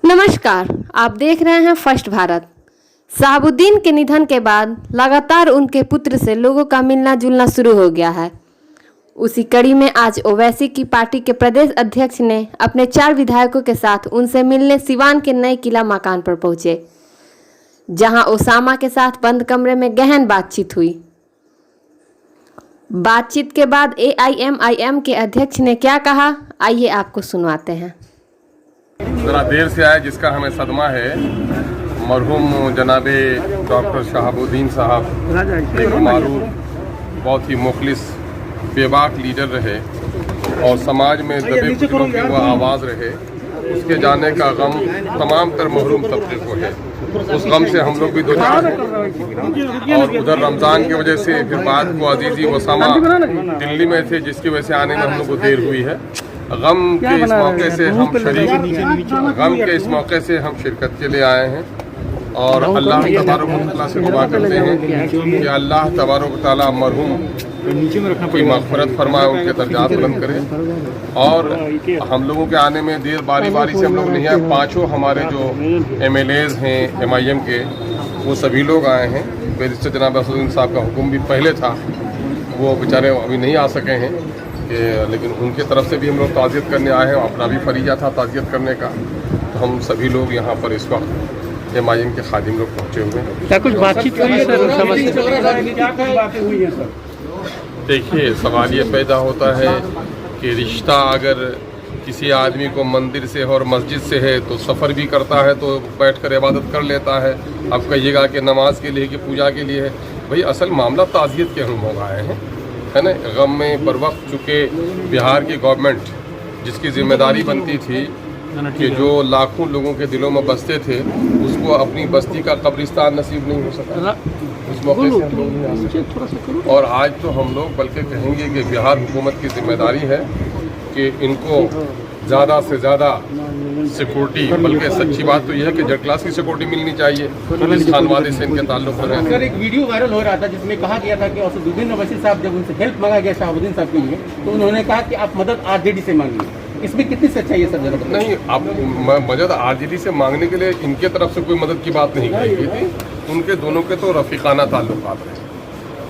नमस्कार, आप देख रहे हैं फर्स्ट भारत। शहाबुद्दीन के निधन के बाद लगातार उनके पुत्र से लोगों का मिलना जुलना शुरू हो गया है। उसी कड़ी में आज ओवैसी की पार्टी के प्रदेश अध्यक्ष ने अपने 4 विधायकों के साथ उनसे मिलने सिवान के नए किला मकान पर पहुंचे, जहां ओसामा के साथ बंद कमरे में गहन बातचीत हुई। बातचीत के बाद AIMIM के अध्यक्ष ने क्या कहा, आइए आपको सुनवाते हैं। ज़रा देर से आया, जिसका हमें सदमा है। मरहूम जनाबे डॉक्टर शहाबुद्दीन साहब एक मारूफ, बहुत ही मुखलिस, बेबाक लीडर रहे और समाज में दबे कुचलों की वह आवाज़ रहे। उसके जाने का गम तमाम तर महरूम तबके को है। उस गम से हम लोग भी दो चार और उधर रमज़ान की वजह से फिर बाद को अजीज़ी ओसामा दिल्ली में थे, जिसकी वजह से आने में हम लोग को देर हुई है। गम के इस मौके से हम शिरकत के लिए आए हैं और अल्लाह तबारक व तआला से दुआ करते हैं कि अल्लाह तबारक व तआला मरहूम की मग़फ़िरत फरमाए, उनके दर्जात बुलंद करे। और हम लोगों के आने में देर बारी से हम लोग नहीं आए। 5 हमारे जो MLAs हैं MIM के, वो सभी लोग आए हैं। बैरिस्टर जनाब असदुद्दीन साहब का हुक्म भी पहले था, वो बेचारे अभी नहीं आ सके हैं, लेकिन उनके तरफ से भी हम लोग ताज़ियत करने आए हैं। अपना भी फरीजा था ताज़ियत करने का, तो हम सभी लोग यहाँ पर इस वक्त MIM के खादिम लोग पहुँचे हुए हैं। क्या कुछ बातचीत हुई है सर? देखिए, सवाल ये पैदा होता है कि रिश्ता अगर किसी आदमी को मंदिर से और मस्जिद से है तो सफ़र भी करता है तो बैठकर इबादत कर लेता है। अब कहिएगा कि नमाज के लिए कि पूजा के लिए है। भाई असल मामला ताज़ियत के हम लोग आए हैं, है ना। गम में बर वक्त चूँकि बिहार की गवर्नमेंट, जिसकी जिम्मेदारी बनती थी कि जो लाखों लोगों के दिलों में बसते थे, उसको अपनी बस्ती का कब्रिस्तान नसीब नहीं हो सका। उस मौके से हम लोग नहीं आ सके। और आज तो हम लोग बल्कि कहेंगे कि बिहार हुकूमत की जिम्मेदारी है कि इनको ज़्यादा से ज़्यादा सिक्योरिटी, बल्कि सच्ची बात तो यह है कि जेड क्लास की सिक्योरिटी मिलनी चाहिए। इस खानवादे से इनके ताल्लुक है। सर, एक वीडियो वायरल हो रहा था जिसमें कहा गया था कि असदुद्दीन ओवैसी साहब, जब उनसे हेल्प मांगा गया शहाबुद्दीन साहब के लिए, तो उन्होंने कहा कि आप मदद RJD से मांगिए। इसमें कितनी सच्चाई है सर? नहीं, अब मदद RJD से मांगने के लिए इनके तरफ से कोई मदद की बात नहीं कही गई थी। उनके दोनों के तो रफीकाना ताल्लुकात रहे।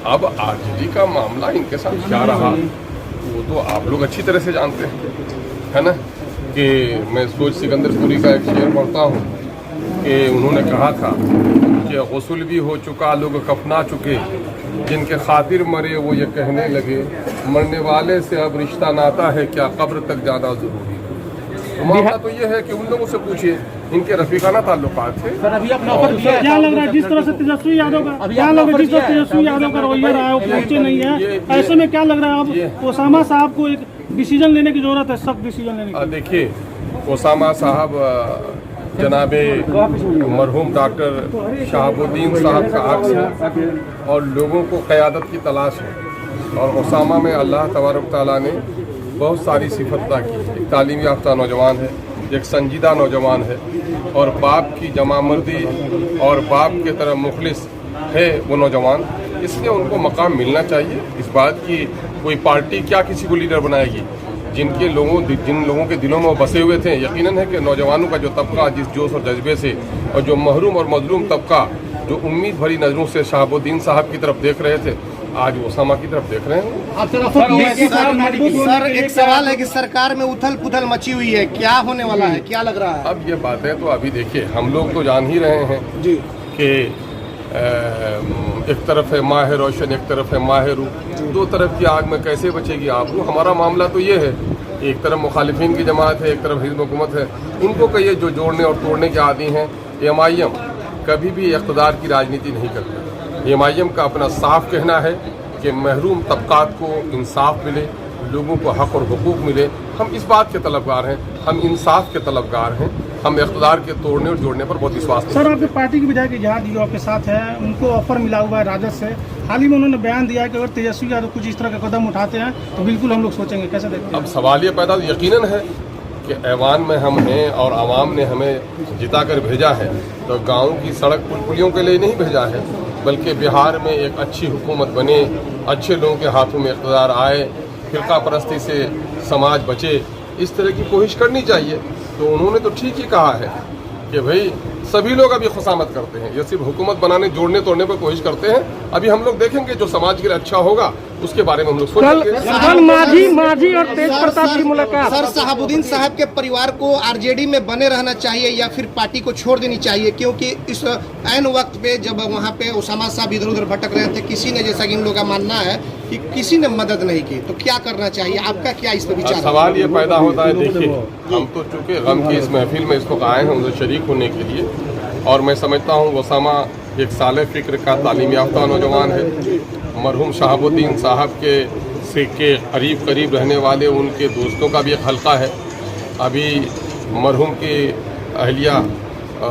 अब RJD का मामला इनके साथ क्या रहा वो तो आप लोग अच्छी तरह से जानते हैं, है ना। कि मैं सोच सिकंदरपुरी का एक शेर पढ़ता हूँ कि उन्होंने कहा था कि गुस्ल भी हो चुका, लोग कफना चुके, जिनके खातिर मरे वो ये कहने लगे, मरने वाले से अब रिश्ता नाता है क्या, कब्र तक जाना जरूरी है। मामला तो ये है कि उन लोगों से पूछिए, इनके रफीकाना ताल्लुकात थे। सर, अभी अपना ऑफर दिया है। क्या लग रहा है जिस तरह से तेजस्वी यादव का रवैया रहा है, वो पहुंचे नहीं है, ऐसे में क्या लग रहा है अब ओसामा साहब को एक डिसीजन लेने की जरूरत है, सख्त डिसीजन लेने की? देखिए, ओसामा साहब जनाबे मरहूम डॉक्टर शहाबुद्दीन साहब का अक्स है और लोगों को क़यादत की तलाश है। और ओसामा में अल्लाह तबारक तआला ने बहुत सारी सिफतता की है। एक तालीम याफ्ता नौजवान है, एक संजीदा नौजवान है और बाप की जमामर्दी और बाप के तरह मुखलिस है वो नौजवान। इसलिए उनको मकाम मिलना चाहिए। इस बात की कोई पार्टी क्या किसी को लीडर बनाएगी? जिन लोगों के दिलों में वो बसे हुए थे, यकीनन है कि नौजवानों का जो तबका जिस जोश और जज्बे से, और जो महरूम और मजलूम तबका जो उम्मीद भरी नज़रों से शहाबुद्दीन साहब की तरफ देख रहे थे, आज ओसामा की तरफ देख रहे हैं। सर, एक सवाल है कि सरकार में उथल पुथल मची हुई है, क्या होने वाला है, क्या लग रहा है? अब ये बातें तो अभी देखिए, हम लोग तो जान ही रहे हैं जी कि एक तरफ है माह रोशन, एक तरफ है माह रू। दो तरफ की आग में कैसे बचेगी आबरू? हमारा मामला तो ये है, एक तरफ मुखालिफिन की जमात है, एक तरफ हिज़्ब हुकूमत है। इनको कहिए जो जोड़ने और तोड़ने के आदी हैं। MIM कभी भी इक़्तिदार की राजनीति नहीं करते। MIM का अपना साफ कहना है कि महरूम तबकात को इंसाफ मिले, लोगों को हक़ और हुकूक मिले। हम इस बात के तलबगार हैं, हम इंसाफ के तलबगार हैं। हम इक़्तिदार के तोड़ने और जोड़ने पर बहुत विश्वास करते हैं। सर, आपकी पार्टी के विधायक इजहार जो आपके साथ है, उनको ऑफर मिला हुआ है राजद से। हाल ही में उन्होंने बयान दिया है कि अगर तेजस्वी यादव कुछ इस तरह का कदम उठाते हैं तो बिल्कुल हम लोग सोचेंगे। कैसे देखते हैं? अब सवाल ये पैदा यकीनन है कि ऐवान में हम हैं और आवाम ने हमें जिता कर भेजा है, तो गाँव की सड़क पुल पुलियों के लिए नहीं भेजा है, बल्कि बिहार में एक अच्छी हुकूमत बने, अच्छे लोगों के हाथों में इक़्तिदार आए, फ़िरका परस्ती से समाज बचे, इस तरह की कोशिश करनी चाहिए। तो उन्होंने तो ठीक ही कहा है कि भाई सभी लोग अभी खुशामद करते हैं, ये सिर्फ हुकूमत बनाने जोड़ने तोड़ने पर कोशिश करते हैं। अभी हम लोग देखेंगे जो समाज के लिए अच्छा होगा उसके बारे में हम लोग सोचेंगे। माझी और तेज प्रताप की मुलाकात। सर, शहाबुद्दीन साहब के परिवार को आरजेडी में बने रहना चाहिए या फिर पार्टी को छोड़ देनी चाहिए, क्योंकि इस ऐन वक्त पे जब वहाँ पे उसामा साहब इधर उधर भटक रहे थे, किसी ने, जैसा कि इन लोगों का मानना है कि किसी ने मदद नहीं की, तो क्या करना चाहिए? आपका क्या इस पर विचार है? सवाल ये पैदा होता है, देखिए हम तो चूंकि गम की इस महफिल में इसको आए हैं उनसे शरीक होने के लिए, और मैं समझता हूँ उसामा एक साले फिक्र का तालीम याफ्ता नौजवान है। मरहूम शहाबुद्दीन साहब के करीब करीब रहने वाले उनके दोस्तों का भी एक हल्का है। अभी मरहूम की अहलिया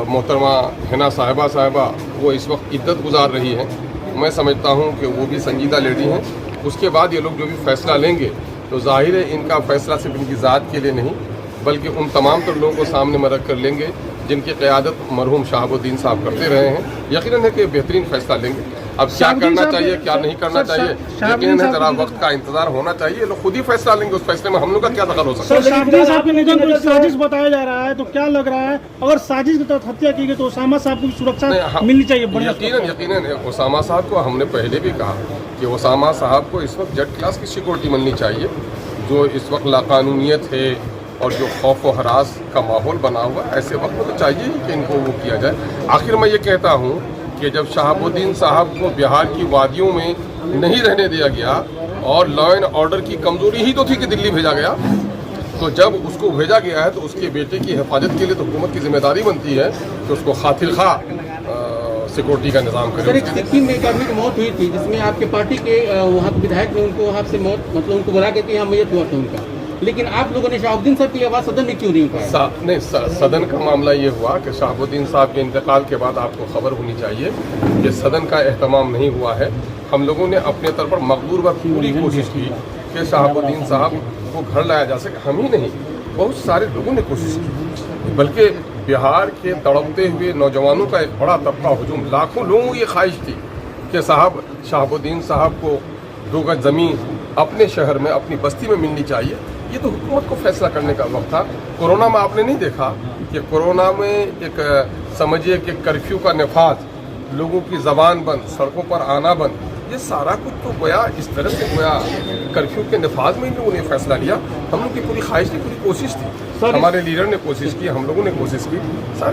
मोहतरमा हिना साहिबा वो इस वक्त इद्दत गुजार रही हैं। मैं समझता हूँ कि वो भी संजीदा लेडी हैं। उसके बाद ये लोग जो भी फैसला लेंगे तो जाहिर है इनका फैसला सिर्फ इनकी ज़ात के लिए नहीं बल्कि उन तमाम तर लोगों को सामने में रख कर लेंगे जिनकी क़यादत मरहूम शहाबुद्दीन साहब करते रहे हैं। यकीनन है कि बेहतरीन फैसला लेंगे। अब क्या करना चाहिए क्या नहीं करना चाहिए, यकीनन है जरा वक्त का इंतजार होना चाहिए। लोग खुद ही फैसला लेंगे, उस फैसले में हम लोग का क्या दखल हो सकता है। शहाबुद्दीन साहब के निधन को साजिश बताया जा रहा है, तो क्या लग रहा है अगर साजिश के तहत हत्या की गई तो उसामा साहब को सुरक्षा मिलनी चाहिए? यकीनन उसामा साहब को हमने पहले भी कहा कि उसामा साहब को इस वक्त जेड क्लास की सिक्योरिटी मिलनी चाहिए। जो इस वक्त लाकानूनियत है और जो खौफ व हरास का माहौल बना हुआ है, ऐसे वक्त में तो चाहिए ही कि इनको वो किया जाए। आखिर मैं ये कहता हूँ कि जब शहाबुद्दीन साहब को बिहार की वादियों में नहीं रहने दिया गया और लॉ एंड ऑर्डर की कमजोरी ही तो थी कि दिल्ली भेजा गया, तो जब उसको भेजा गया है तो उसके बेटे की हिफाजत के लिए तो हुकूमत की जिम्मेदारी बनती है कि उसको खातिर खा सिक्योरिटी का निज़ाम करे। सर, एक सिक्किम में एक आदमी की मौत हुई थी जिसमें आपके पार्टी के वहाँ के विधायक ने उनको वहाँ से मौत मतलब उनको बुला के यहाँ मैयत हुआ था उनका, लेकिन आप लोगों ने शहाबुद्दीन साहब की आवाज़ सदन में क्यों नहीं उठाया? नहीं, सदन का मामला ये हुआ कि शहाबुद्दीन साहब के इंतकाल के बाद आपको खबर होनी चाहिए कि सदन का एहतमाम नहीं हुआ है। हम लोगों ने अपने तौर पर मकबूल व पूरी कोशिश की कि शहाबुद्दीन साहब को घर लाया जा सके। हम ही नहीं, बहुत सारे लोगों ने कोशिश की, बल्कि बिहार के तड़पते हुए नौजवानों का एक बड़ा तबका हुजूम, लाखों लोगों की ख्वाहिश थी कि शहाबुद्दीन साहब को 2 गज ज़मीन अपने शहर में अपनी बस्ती में मिलनी चाहिए। ये तो हुकूमत को फैसला करने का वक्त था। कोरोना में आपने नहीं देखा कि कोरोना में एक समझिए कि कर्फ्यू का नफाज, लोगों की ज़बान बंद, सड़कों पर आना बंद, ये सारा कुछ तो गोया इस तरह से गोया कर्फ्यू के नफाज में ही लोगों ने फैसला लिया। हम लोग की पूरी ख्वाहिश थी, पूरी कोशिश थी, हमारे लीडर ने कोशिश की, हम लोगों ने कोशिश की।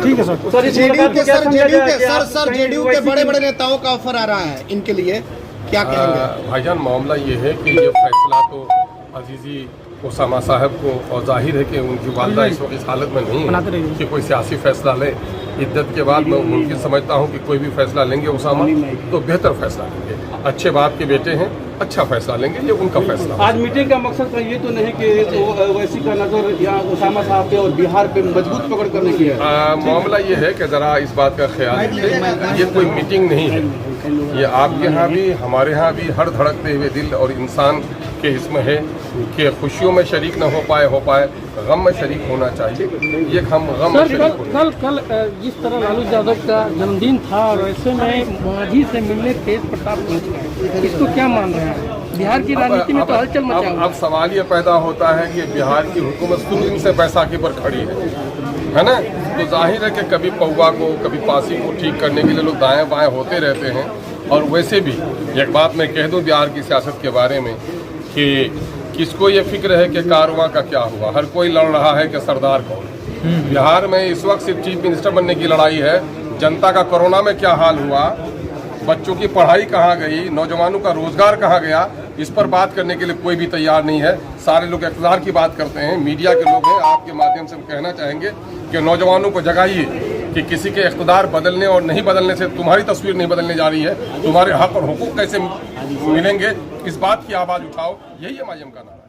ठीक है सर। जेडीयू के बड़े बड़े नेताओं का ऑफर आ रहा है इनके लिए, क्या कहेंगे? भाईजान, मामला ये है कि ये फैसला तो अजीजी उसामा साहब को, और जाहिर है कि उनकी वालदा इस वक्त इस हालत में नहीं है कि कोई सियासी फैसला ले। इद्दत के बाद मैं मुमकिन समझता हूँ कि कोई भी फैसला लेंगे उसामा तो बेहतर फैसला लेंगे। अच्छे बाप के बेटे हैं, अच्छा फैसला लेंगे, ये उनका फैसला। आज मीटिंग का मकसद ये तो नहीं कि ओवैसी का नजर या उसामा साहब पे और बिहार पे मजबूत पकड़ करने की है। मामला ये है कि ज़रा इस बात का ख्याल रखें, ये कोई मीटिंग नहीं है। ये आपके यहाँ भी हमारे यहाँ भी हर धड़कते हुए दिल और इंसान के इसमें है कि खुशियों में शरीक न हो पाए, गम में शरीक होना चाहिए। ये हम गम में शरीक होना। कल जिस तरह लालू यादव का जन्मदिन था और ऐसे में माझी से मिलने तेज प्रताप पहुंच गए, इसको क्या मान रहे हैं? बिहार की राजनीति में तो हलचल मचा हुआ है। अब सवाल ये पैदा होता है कि बिहार की हुकूमत शुरू से बैसाखी पर खड़ी है ना, तो जाहिर है कि कभी पौवा को कभी पासी को ठीक करने के लिए लोग दाएं बाएं होते रहते हैं। और वैसे भी एक बात मैं कह दूं बिहार की सियासत के बारे में कि किसको ये फिक्र है कि कारवां का क्या हुआ, हर कोई लड़ रहा है कि सरदार कौन। बिहार में इस वक्त सिर्फ चीफ मिनिस्टर बनने की लड़ाई है। जनता का कोरोना में क्या हाल हुआ, बच्चों की पढ़ाई कहाँ गई, नौजवानों का रोजगार कहाँ गया, इस पर बात करने के लिए कोई भी तैयार नहीं है। सारे लोग इक़्तिदार की बात करते हैं, मीडिया के लोग हैं। आपके माध्यम से हम कहना चाहेंगे कि नौजवानों को जगाइए कि किसी के इक़्तिदार बदलने और नहीं बदलने से तुम्हारी तस्वीर नहीं बदलने जा रही है। तुम्हारे हक और हुकूक कैसे मिलेंगे, इस बात की आवाज़ उठाओ। यही है मायम का नारा।